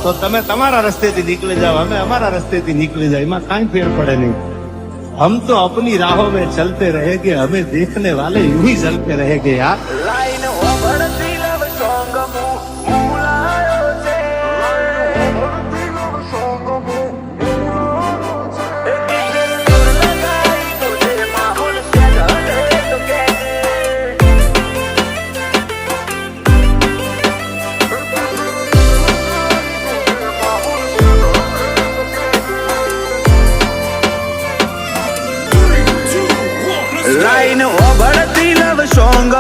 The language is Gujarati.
તો તમે તમારા રસ્तेથી નીકળી જાઓ, અમે અમારા રस्तेથી નીકળી જાય, એમાં કાંઈ ફેર પડે નહીં. हम तो अपनी राहों में चलते रहेंगे, हमें देखने वाले यूं ही चलते रहेंगे यार. લાઈન ઓબળતી લવ સોંગ મૂલાયો છે, લગાઈ તુજે માહોલ સે ઢળે તો કહેજે. Line ઓબળતી love song